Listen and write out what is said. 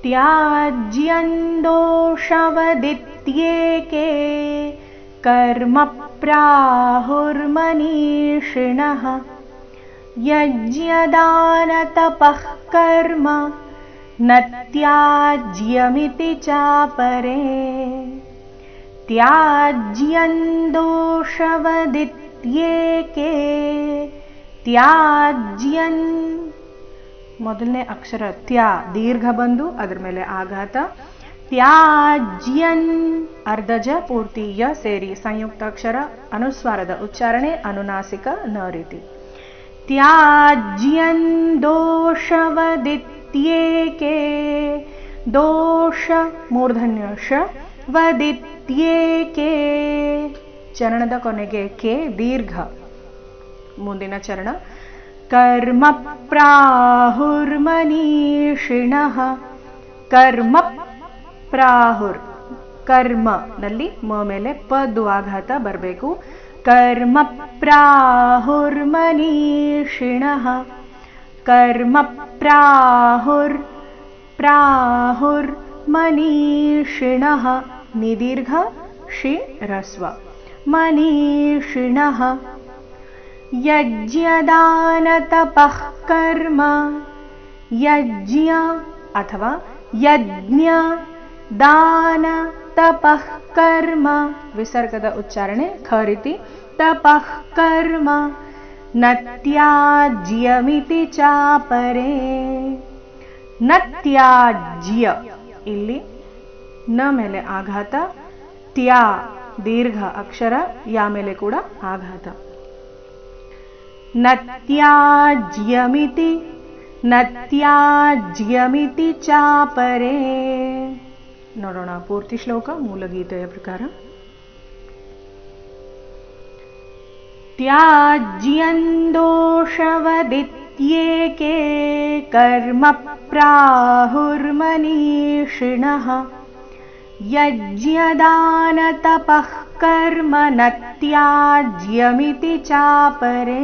त्याज्यं दोषवदित्येके कर्म प्राहुर्मनीषिणः यज्ञदानतपः कर्म न त्याज्यमिति चापरे त्याज्यं दोषवदित्येके त्याज्यं ಮೊದಲನೇ ಅಕ್ಷರ ತ್ಯಾ ದೀರ್ಘ ಬಂದು ಅದರ ಮೇಲೆ ಆಘಾತ ತ್ಯಾಜ್ಯನ್ ಅರ್ಧಜ ಪೂರ್ತಿ ಯ ಸೇರಿ ಸಂಯುಕ್ತ ಅಕ್ಷರ ಅನುಸ್ವಾರದ ಉಚ್ಚಾರಣೆ ಅನುನಾಸಿಕ ನ ರೀತಿ ತ್ಯಾಜ್ಯನ್ ದೋಷವದಿತ್ಯೇಕೆ ದೋಷ ಮೂರ್ಧನ್ಯ ಶ ವದಿತ್ಯೇಕೆ ಚರಣದ ಕೊನೆಗೆ ಕೆ ದೀರ್ಘ ಮುಂದಿನ ಚರಣ कर्म प्राहुर्मनीषिणः कर्म प्राहुರ್ ಕರ್ಮ ನಲ್ಲಿ ಮ ಮೇಲೆ ಪ ದ್ವಾಘಾತ ಬರಬೇಕು कर्म प्राहुर्मनीषिणः कर्म प्राहुर्मनीषिणः निदीर्घ षि ह्रस्व मनीषिणः यज्ञदानतपः कर्म यज्ञ अथवा यज्ञ दान तपः कर्म विसर्गದ ಉಚ್ಚಾರಣೆ ಖ ರೀತಿ ತಪಃ ಕರ್ಮ ನ ತ್ಯಾಜ್ಯಮಿತಿ ಚಾಪರೆ ನ ತ್ಯಾಜ್ಯ ಇಲ್ಲಿ ನ ಮೇಲೆ ಆಘಾತ ತ್ಯಾ ದೀರ್ಘ ಅಕ್ಷರ ಯಾ ಮೇಲೆ ಕೂಡ ಆಘಾತ न त्याज्यमिति चापरे ನೋಡೋಣ ಪೂರ್ತಿ ಶ್ಲೋಕ ಮೂಲಗೀತೆಯ ಪ್ರಕಾರ त्याज्यं दोषवदित्येके कर्म प्राहुर्मनीषिणः यज्ञदानतपः कर्म न त्याज्यमिति चापरे